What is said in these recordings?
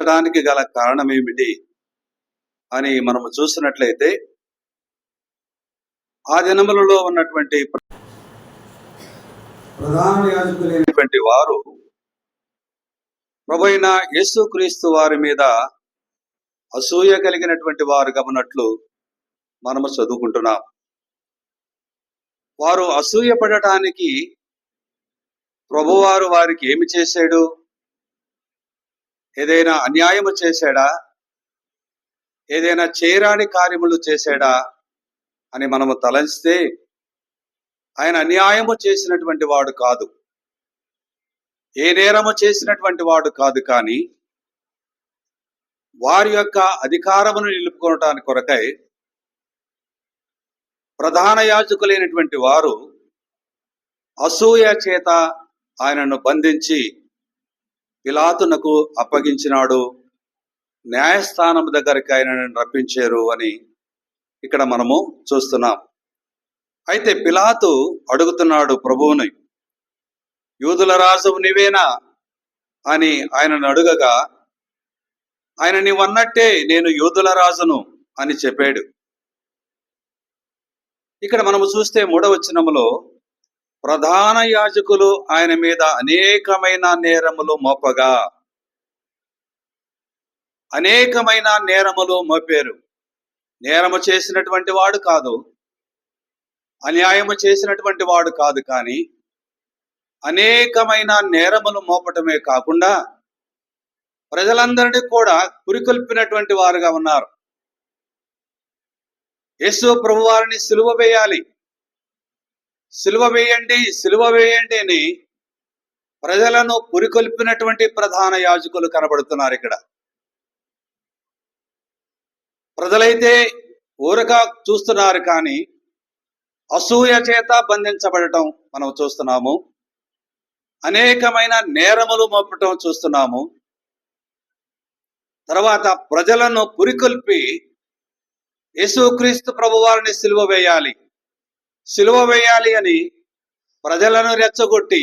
డానికి గల కారణం ఏమిటి అని మనము చూసినట్లయితే, ఆ దినములలో ఉన్నటువంటి ప్రధాన యాజకులైనటువంటి వారు ప్రభువైన యేసుక్రీస్తు వారి మీద అసూయ కలిగినటువంటి వారుగా ఉన్నట్లు మనము చదువుకుంటున్నాం. వారు అసూయ పడటానికి ప్రభువారు వారికి ఏమి చేశాడు? ఏదైనా అన్యాయము చేశాడా? ఏదైనా చేయరాని కార్యములు చేశాడా అని మనము తలంచితే, ఆయన అన్యాయము చేసినటువంటి వాడు కాదు, ఏ నేరము చేసినటువంటి వాడు కాదు. కానీ వారి యొక్క అధికారమును నిలుపుకోవటానికి కొరకై ప్రధాన యాజకులైనటువంటి వారు అసూయ చేత ఆయనను బంధించి పిలాతునకు అప్పగించినాడు, న్యాయస్థానం దగ్గరికి ఆయనను రప్పించారు అని ఇక్కడ మనము చూస్తున్నాం. అయితే పిలాతు అడుగుతున్నాడు ప్రభువుని, యూదుల రాజు నీవేనా అని ఆయనను అడుగగా, ఆయన నీవన్నట్టే నేను యూదుల రాజును అని చెప్పాడు. ఇక్కడ మనము చూస్తే 3వ వచనములో ప్రధాన యాజకులు ఆయన మీద అనేకమైన నేరములు మోపారు. నేరము చేసినటువంటి వాడు కాదు, అన్యాయము చేసినటువంటి వాడు కాదు, కానీ అనేకమైన నేరములు మోపటమే కాకుండా ప్రజలందరినీ కూడా పురికొల్పినటువంటి వారుగా ఉన్నారు. యేసు ప్రభు వారిని సిలువ వేయాలి, సిలువ వేయండి అని ప్రజలను పురికొల్పినటువంటి ప్రధాన యాజకులు కనబడుతున్నారు. ఇక్కడ ప్రజలైతే ఊరగా చూస్తున్నారు, కానీ అసూయ చేత బంధించబడటం మనం చూస్తున్నాము. అనేకమైన నేరములు మోపటం చూస్తున్నాము. తర్వాత ప్రజలను పురికొల్పి యేసుక్రీస్తు ప్రభువారిని సిలువ వేయాలి అని ప్రజలను రెచ్చగొట్టి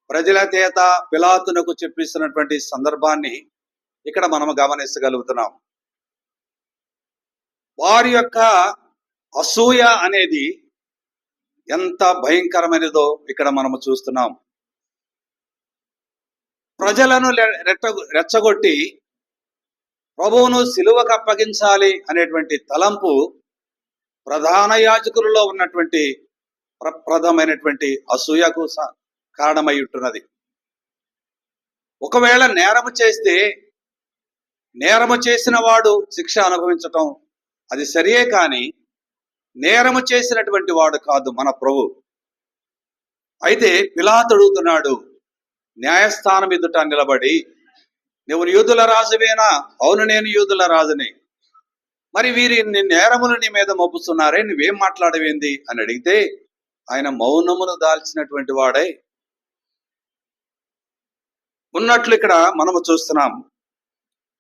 ప్రజల చేత పిలాతునకు చెప్పిస్తున్నటువంటి సందర్భాన్ని ఇక్కడ మనం గమనించగలుగుతున్నాం. వారి యొక్క అసూయ అనేది ఎంత భయంకరమైనదో ఇక్కడ మనము చూస్తున్నాం. ప్రజలను రెచ్చగొట్టి ప్రభువును సిలువకు అప్పగించాలి అనేటువంటి తలంపు ప్రధాన యాజకులలో ఉన్నటువంటి ప్రప్రదమైనటువంటి అసూయకు కారణమై ఉంటున్నది. ఒకవేళ నేరము చేస్తే నేరము చేసిన వాడు శిక్ష అనుభవించటం అది సరియే, కానీ నేరము చేసినటువంటి వాడు కాదు మన ప్రభు. అయితే పిలాతు అడుగుతున్నాడు, న్యాయస్థానం ఎదుట నిలబడి, నువ్వు యూదుల రాజువేనా? అవును, నేను యూదుల రాజుని. మరి వీరి నేరములు నీ మీద మోపుతున్నారే, నువ్వేం మాట్లాడవేంది అని అడిగితే ఆయన మౌనమును దాల్చినటువంటి వాడై ఉన్నట్లు ఇక్కడ మనము చూస్తున్నాం.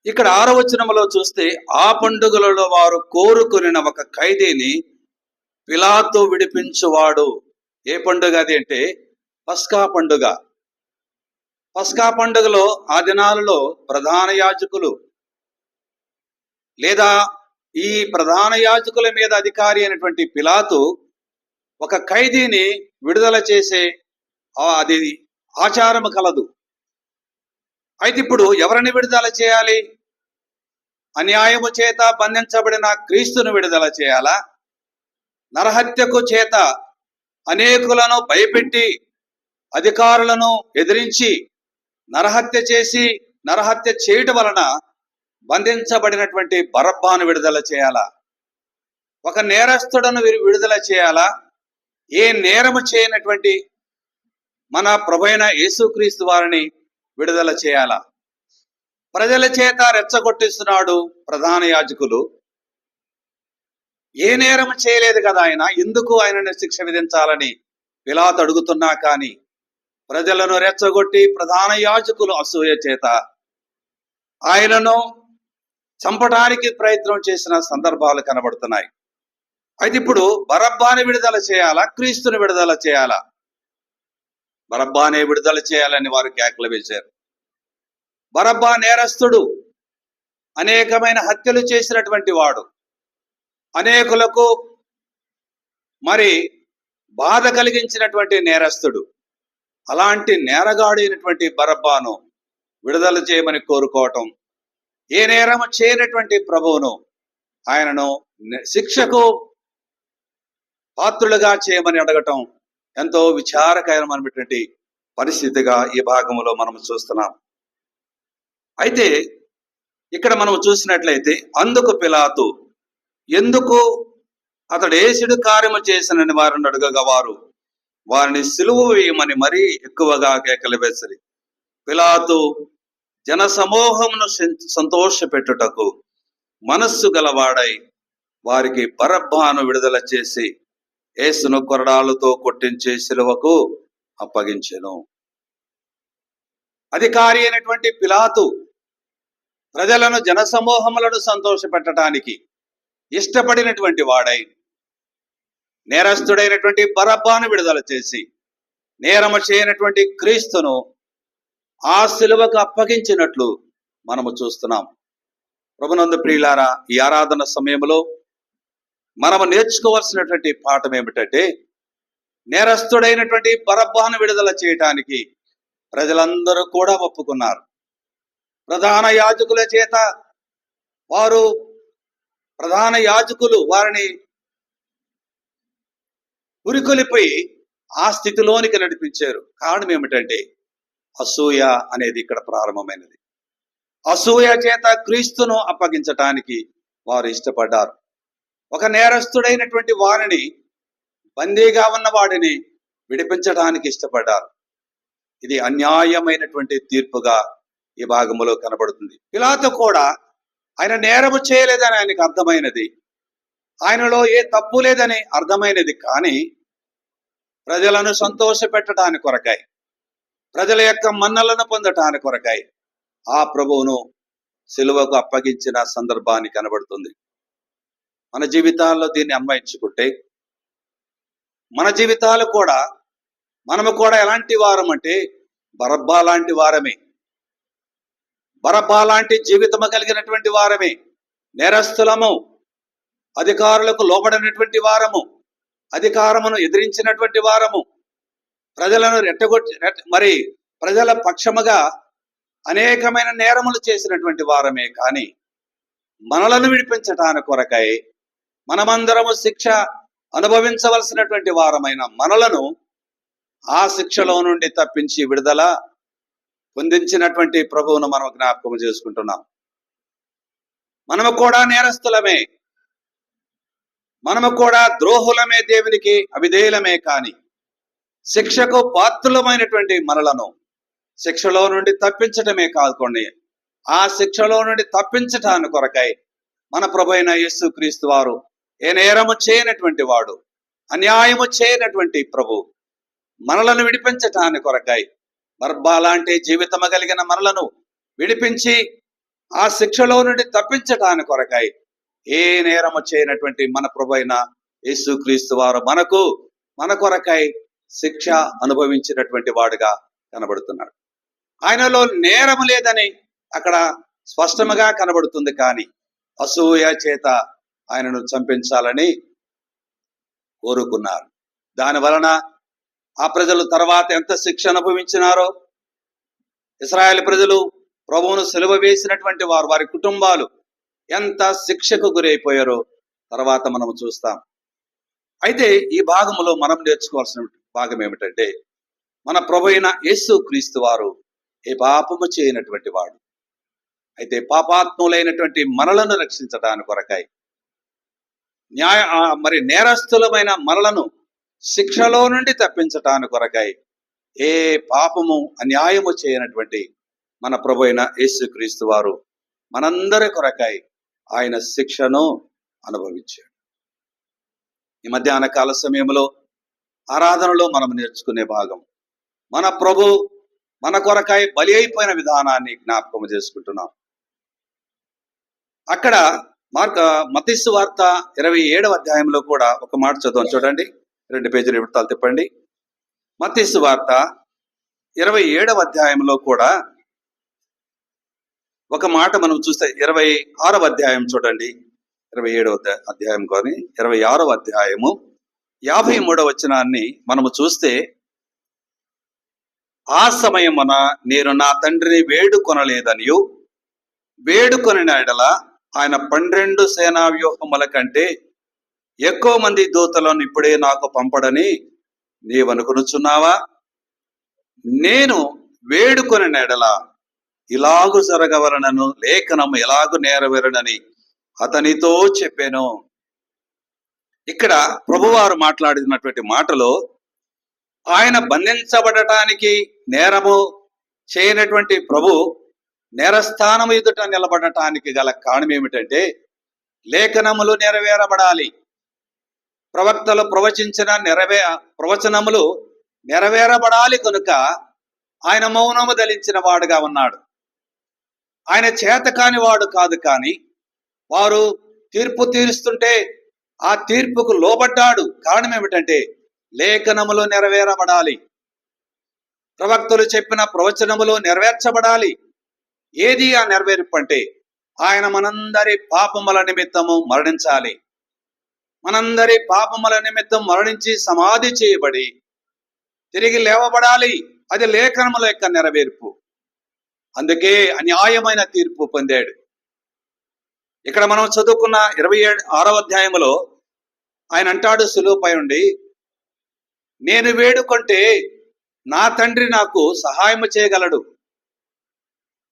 ఇక్కడ 6వ వచనములో చూస్తే, ఆ పండుగలలో వారు కోరుకుని ఒక ఖైదీని పిలాతు విడిపించువాడు. ఏ పండుగ అది అంటే పస్కా పండుగ. పస్కా పండుగలో ఆ దినాలలో ప్రధాన యాజకులు లేదా ఈ ప్రధాన యాజకుల మీద అధికారి అయినటువంటి పిలాతు ఒక ఖైదీని విడుదల చేసే అది ఆచారము కలదు. అయితే ఇప్పుడు ఎవరిని విడుదల చేయాలి? అన్యాయము చేత బంధించబడిన క్రీస్తును విడుదల చేయాలా? నరహత్యకు చేత అనేకులను భయపెట్టి అధికారులను ఎదిరించి నరహత్య చేయటం వలన బంధించబడినటువంటి బరబ్బాను విడుదల చేయాలా? ఒక నేరస్తుడను విడుదల చేయాలా? ఏ నేరము చేయనటువంటి మన ప్రభువైన యేసుక్రీస్తు వారిని విడుదల చేయాలా? ప్రజల చేత రెచ్చగొట్టిస్తున్నాడు ప్రధాన యాజకులు. ఏ నేరము చేయలేదు కదా ఆయన, ఎందుకు ఆయనను శిక్ష విధించాలని పిలాతు అడుగుతున్నా, కానీ ప్రజలను రెచ్చగొట్టి ప్రధాన యాజకులు అసూయ చేత ఆయనను చంపడానికి ప్రయత్నం చేసిన సందర్భాలు కనబడుతున్నాయి. అయితే ఇప్పుడు బరబ్బాని విడుదల చేయాలా? క్రీస్తుని విడుదల చేయాలా? బరబ్బానే విడుదల చేయాలని వారు కేకలు వేశారు. బరబ్బా నేరస్తుడు, అనేకమైన హత్యలు చేసినటువంటి వాడు, అనేకులకు మరి బాధ కలిగించినటువంటి నేరస్తుడు. అలాంటి నేరగాడైనటువంటి బరబ్బాను విడుదల చేయమని కోరుకోవటం, ఏ నేరము చేయనటువంటి ప్రభువును ఆయనను శిక్షకు పాత్రులుగా చేయమని అడగటం ఎంతో విచారకరమైనటువంటి పరిస్థితిగా ఈ భాగంలో మనం చూస్తున్నాం. అయితే ఇక్కడ మనం చూసినట్లయితే, అందుకు పిలాతు ఎందుకు అతడు యేసుడు కార్యము చేసినని వారిని అడగగా వారిని సిలువ వేయమని మరీ ఎక్కువగా కేకలు వేసిరి. పిలాతు జన సమూహమును సంతోషపెట్టుటకు మనస్సు గలవాడై వారికి బరబ్బాను విడుదల చేసి యేసును కొరడాలతో కొట్టించి సిలువకు అప్పగించెను. అధికారి అయినటువంటి పిలాతు ప్రజలను జనసమూహములను సంతోషపెట్టడానికి ఇష్టపడినటువంటి వాడై నేరస్తుడైనటువంటి బరబ్బాను విడుదల చేసి నేరము చేయనటువంటి క్రీస్తును ఆ సిలువకు అప్పగించినట్లు మనము చూస్తున్నాం. ప్రభునందు ప్రియులారా, ఈ ఆరాధన సమయంలో మనము నేర్చుకోవాల్సినటువంటి పాఠం ఏమిటంటే, నేరస్తుడైనటువంటి బరబ్బాను విడుదల చేయటానికి ప్రజలందరూ కూడా ఒప్పుకున్నారు. ప్రధాన యాజకుల చేత ప్రధాన యాజకులు వారిని ఉరికొలిపోయి ఆ స్థితిలోనికి నడిపించారు. కారణం ఏమిటంటే, అసూయ అనేది ఇక్కడ ప్రారంభమైనది. అసూయ చేత క్రీస్తును అప్పగించటానికి వారు ఇష్టపడ్డారు. ఒక నేరస్తుడైనటువంటి వారిని, బందీగా ఉన్న వాడిని విడిపించడానికి ఇష్టపడ్డారు. ఇది అన్యాయమైనటువంటి తీర్పుగా ఈ భాగంలో కనబడుతుంది. పిలాతు కూడా ఆయన నేరము చేయలేదని ఆయనకు అర్థమైనది, ఆయనలో ఏ తప్పు లేదని అర్థమైనది. కానీ ప్రజలను సంతోష పెట్టడానికి కొరకై, ప్రజల యొక్క మన్నలను పొందటానికి కొరకై ఆ ప్రభువును సిలువకు అప్పగించిన సందర్భాన్ని కనబడుతుంది. మన జీవితాల్లో దీన్ని అన్వయించుకుంటే, మన జీవితాలు కూడా మనము కూడా ఎలాంటి వారం అంటే బరబ్బా లాంటి వారమే. బరబ్బా లాంటి జీవితము కలిగినటువంటి వారమే. నేరస్తులము, అధికారులకు లోబడినటువంటి వారము, అధికారమును ఎదిరించినటువంటి వారము, ప్రజలను మరి ప్రజల పక్షముగా అనేకమైన నేరములు చేసినటువంటి వారమే. కానీ మనలను విడిపించటానికి కొరకై, మనమందరము శిక్ష అనుభవించవలసినటువంటి వారమైన మనలను ఆ శిక్షలో నుండి తప్పించి విడుదల పొందించినటువంటి ప్రభువును మనం జ్ఞాపకం చేసుకుంటున్నాం. మనము కూడా నేరస్తులమే, మనము కూడా ద్రోహులమే, దేవునికి అవిధేయులమే. కానీ శిక్షకు పాత్రులమైనటువంటి మనలను శిక్షలో నుండి తప్పించటమే కాదుకోండి, ఆ శిక్షలో నుండి తప్పించటానికి కొరకై మన ప్రభు అయిన యేసుక్రీస్తు వారు, ఏ నేరము చేయనటువంటి వాడు, అన్యాయము చేయనటువంటి ప్రభు, మనలను విడిపించటానికి కొరకై బరబ్బా లాంటి జీవితము కలిగిన మనలను విడిపించి ఆ శిక్షలో నుండి తప్పించటానికి కొరకై ఏ నేరము చేయనటువంటి మన ప్రభు అయిన యేసుక్రీస్తు వారు మన కొరకై శిక్ష అనుభవించినటువంటి వాడుగా కనబడుతున్నాడు. ఆయనలో నేరము లేదని అక్కడ స్పష్టముగా కనబడుతుంది. కానీ అసూయ చేత ఆయనను చంపించాలని కోరుకున్నారు. దాని వలన ఆ ప్రజలు తర్వాత ఎంత శిక్ష అనుభవించినారో, ఇశ్రాయేలు ప్రజలు ప్రభువును సిలువ వేసినటువంటి వారి కుటుంబాలు ఎంత శిక్షకు గురైపోయారో తర్వాత మనం చూస్తాం. అయితే ఈ భాగంలో మనం నేర్చుకోవాల్సిన భాగం ఏమిటంటే, మన ప్రభు అయిన యేసుక్రీస్తు వారు ఏ పాపము చేయనటువంటి వాడు. అయితే పాపాత్ములైనటువంటి మనలను రక్షించడానికి కొరకై, మరి నేరస్తులమైన మనలను శిక్షలో నుండి తప్పించటానికి కొరకై ఏ పాపము అన్యాయము చేయనటువంటి మన ప్రభు అయిన యేసుక్రీస్తు వారు మనందరి కొరకై ఆయన శిక్షను అనుభవించాడు. ఈ మధ్యాహ్న కాల సమయంలో ఆరాధనలో మనం నేర్చుకునే భాగం, మన ప్రభు మన కొరకై బలి అయిపోయిన విధానాన్ని జ్ఞాపకం చేసుకుంటున్నాం. అక్కడ మత్తయి సువార్త 27వ అధ్యాయంలో కూడా ఒక మాట చదువు, చూడండి, 2 పేజీలు విడతలు తిప్పండి. మత్తయి సువార్త 27వ అధ్యాయంలో కూడా ఒక మాట మనం చూస్తే 26వ అధ్యాయం చూడండి, 27వ అధ్యాయం కానీ 26వ అధ్యాయము 53వ వచనాన్ని మనము చూస్తే, ఆ సమయమున నేను నా తండ్రిని వేడుకొనలేదనియు, వేడుకొనిన ఎడల ఆయన 12 సేనా వ్యూహముల కంటే ఎక్కువ మంది దూతలను ఇప్పుడే నాకు పంపడని నీవనుకొనుచున్నావా? నేను వేడుకొనిన ఎడల ఇలాగు జరగవలనను లేఖనము ఎలాగు నెరవేరునని అతనితో చెప్పాను. ఇక్కడ ప్రభువారు మాట్లాడినటువంటి మాటలో ఆయన బంధించబడటానికి నేరము చేయనటువంటి ప్రభు నేరస్థానం ఎదుట నిలబడటానికి గల కారణం ఏమిటంటే, లేఖనములు నెరవేరబడాలి, ప్రవక్తలు ప్రవచించిన ప్రవచనములు నెరవేరబడాలి కనుక ఆయన మౌనము ధరించిన వాడుగా ఉన్నాడు. ఆయన చేతకాని వాడు కాదు, కానీ వారు తీర్పు తీరుస్తుంటే ఆ తీర్పుకు లోబడ్డాడు. కారణం ఏమిటంటే లేఖనములు నెరవేరబడాలి, ప్రవక్తలు చెప్పిన ప్రవచనములు నెరవేర్చబడాలి. ఏది ఆ నెరవేర్పు అంటే, ఆయన మనందరి పాపముల నిమిత్తము మరణించాలి, మనందరి పాపముల నిమిత్తం మరణించి సమాధి చేయబడి తిరిగి లేవబడాలి. అది లేఖనముల యొక్క నెరవేర్పు. అందుకే అన్యాయమైన తీర్పు పొందాడు. ఇక్కడ మనం చదువుకున్న 26వ అధ్యాయములో ఆయన అంటాడు సులువుపై ఉండి, నేను వేడుకుంటే నా తండ్రి నాకు సహాయము చేయగలడు,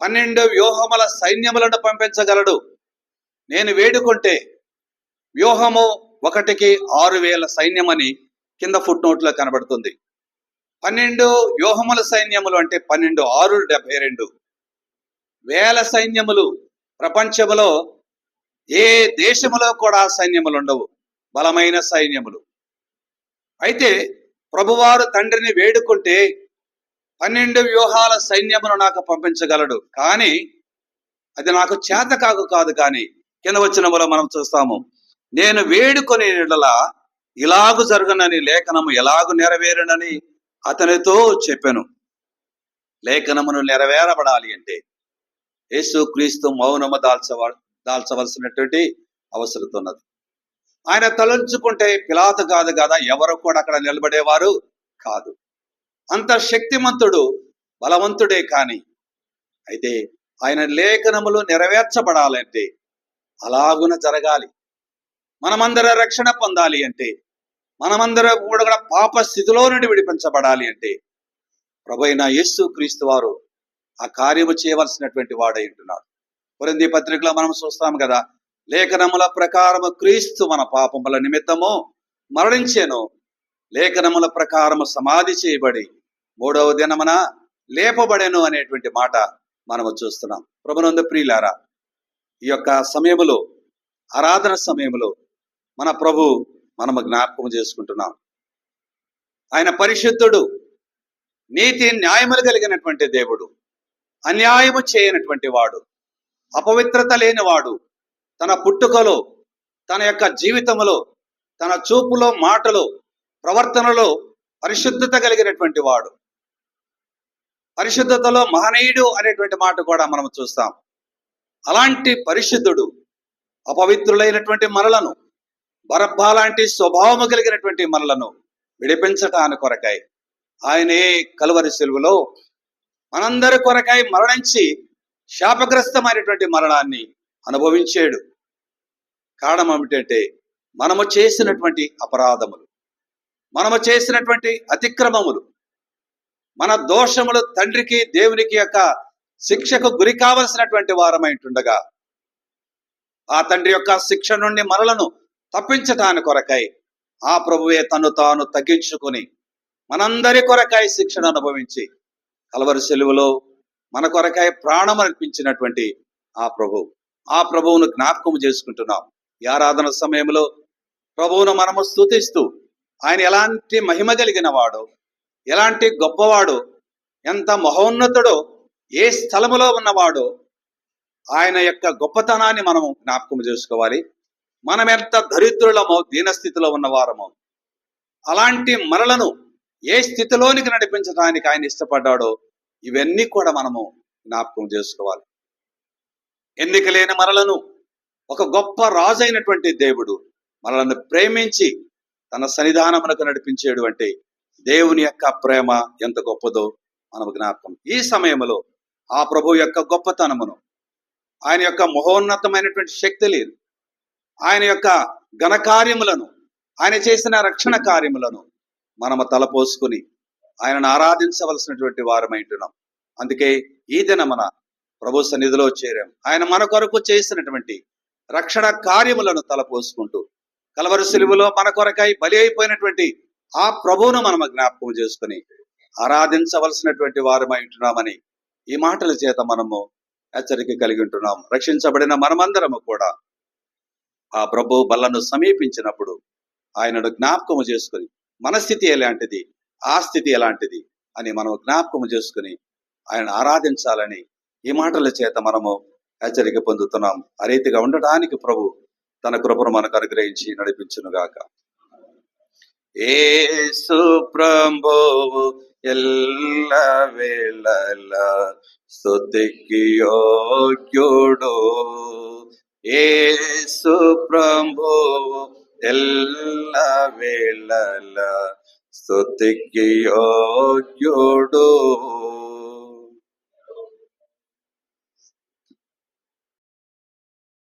12 వ్యూహముల సైన్యములను పంపించగలడు. నేను వేడుకుంటే, వ్యూహము ఒకటికి 6,000 సైన్యమని కింద ఫుట్ నోట్లో కనబడుతుంది. 12 వ్యూహముల సైన్యములు అంటే 12 6 72 వేల సైన్యములు. ప్రపంచములో ఏ దేశములో కూడా సైన్యములు ఉండవు, బలమైన సైన్యములు. అయితే ప్రభువారు తండ్రిని వేడుకుంటే 12 వ్యూహాల సైన్యమును నాకు పంపించగలడు, కానీ అది నాకు చేత కాదు. కానీ కింద వచనములో మనం చూస్తాము, నేను వేడుకొని ఇలాగు జరుగునని లేఖనము ఎలాగు నెరవేరునని అతనితో చెప్పాను. లేఖనమును నెరవేరబడాలి అంటే యేసుక్రీస్తు మౌనము దాల్చవలసినటువంటి అవసరం ఉన్నది. ఆయన తలంచుకుంటే పిలాతు కాదు కదా, ఎవరు కూడా అక్కడ నిలబడేవారు కాదు. అంత శక్తిమంతుడు, బలవంతుడే. కానీ అయితే ఆయన లేఖనములు నెరవేర్చబడాలంటే అలాగున జరగాలి. మనమందరం రక్షణ పొందాలి అంటే, మనమందరం కూడా పాప స్థితిలో నుండి విడిపించబడాలి అంటే ప్రభువైన యేసుక్రీస్తు వారు ఆ కార్యము చేయవలసినటువంటి వాడై ఉంటున్నాడు. కొరింథీ పత్రికలో మనం చూస్తాం కదా, లేఖనముల ప్రకారము క్రీస్తు మన పాపముల నిమిత్తము మరణించెను, లేఖనముల ప్రకారము సమాధి చేయబడి 3వ దినమున లేపబడెను అనేటువంటి మాట మనము చూస్తున్నాం. ప్రభునందు ప్రియులారా, ఈ యొక్క సమయములో, ఆరాధన సమయంలో మన ప్రభు మనము జ్ఞాపకం చేసుకుంటున్నాం. ఆయన పరిశుద్ధుడు, నీతి న్యాయములు కలిగినటువంటి దేవుడు, అన్యాయము చేయనటువంటి వాడు, అపవిత్రత లేనివాడు. తన పుట్టుకలో, తన యొక్క జీవితంలో, తన చూపులో, మాటలో, ప్రవర్తనలో పరిశుద్ధత కలిగినటువంటి వాడు. పరిశుద్ధతలో మహనీయుడు అనేటువంటి మాట కూడా మనం చూస్తాం. అలాంటి పరిశుద్ధుడు అపవిత్రులైనటువంటి మనలను, బరబ్బా లాంటి స్వభావము కలిగినటువంటి మనలను విడిపించటానికి కొరకై ఆయనే కలువరి సిలువలో మనందరి కొరకై మరణించి శాపగ్రస్తమైనటువంటి మరణాన్ని అనుభవించాడు. కారణం ఏమిటంటే, మనము చేసినటువంటి అపరాధములు, మనము చేసినటువంటి అతిక్రమములు, మన దోషములు తండ్రికి దేవునికి యొక్క శిక్షకు గురి కావలసినటువంటి వారమైంటుండగా, ఆ తండ్రి యొక్క శిక్ష నుండి మనలను తప్పించటానికి కొరకై ఆ ప్రభువే తను తాను తగ్గించుకొని మనందరి కొరకై శిక్షను అనుభవించి కల్వరి సిలువలో మన కొరకై ప్రాణం అర్పించినటువంటి ఆ ప్రభువును జ్ఞాపకం చేసుకుంటున్నాం. ఈ ఆరాధన సమయంలో ప్రభువును మనము స్తుతిస్తూ, ఆయన ఎలాంటి మహిమ కలిగిన వాడో, ఎలాంటి గొప్పవాడో, ఎంత మహోన్నతుడో, ఏ స్థలములో ఉన్నవాడో ఆయన యొక్క గొప్పతనాన్ని మనము జ్ఞాపకం చేసుకోవాలి. మనం ఎంత దరిద్రులమో, దీనస్థితిలో ఉన్నవారమో, అలాంటి మనలను ఏ స్థితిలోనికి నడిపించడానికి ఆయన ఇష్టపడ్డాడో, ఇవన్నీ కూడా మనము జ్ఞాపకం చేసుకోవాలి. ఎన్నిక లేని మనలను ఒక గొప్ప రాజు అయినటువంటి దేవుడు మనలను ప్రేమించి తన సన్నిధానమునకు నడిపించేటువంటి దేవుని యొక్క ప్రేమ ఎంత గొప్పదో మనం జ్ఞాపకం. ఈ సమయంలో ఆ ప్రభు యొక్క గొప్పతనమును, ఆయన యొక్క మహోన్నతమైనటువంటి శక్తులను, ఆయన యొక్క ఘనకార్యములను, ఆయన చేసిన రక్షణ కార్యములను మనము తలపోసుకుని ఆయనను ఆరాధించవలసినటువంటి వారమైంటున్నాం. అందుకే ఈ దినమున ప్రభు సన్నిధిలో చేరాం. ఆయన మన కొరకు చేసినటువంటి రక్షణ కార్యములను తలపోసుకుంటూ కలవరి సిలువలో మన కొరకై బలి అయిపోయినటువంటి ఆ ప్రభువును మనం జ్ఞాపకం చేసుకుని ఆరాధించవలసినటువంటి వారమై ఉంటున్నామని ఈ మాటల చేత మనము హెచ్చరిక కలిగి ఉంటున్నాం. రక్షించబడిన మనమందరము కూడా ఆ ప్రభు బల్లను సమీపించినప్పుడు ఆయనను జ్ఞాపకము చేసుకుని మన స్థితి ఎలాంటిది, ఆ స్థితి ఎలాంటిది అని మనం జ్ఞాపకము చేసుకుని ఆయన ఆరాధించాలని ఈ మాటల చేత మనము హెచ్చరిక పొందుతున్నాం. ఆ రీతిగా ఉండటానికి ప్రభు తన కృపను మనకు అనుగ్రహించి నడిపించునుగాక. యేసు ప్రభువు ఎల్ల వేళల స్తుతికి యోగ్యుడు. యేసు ప్రభువు ఎల్ల వేళల స్తుతికి యోగ్యుడు.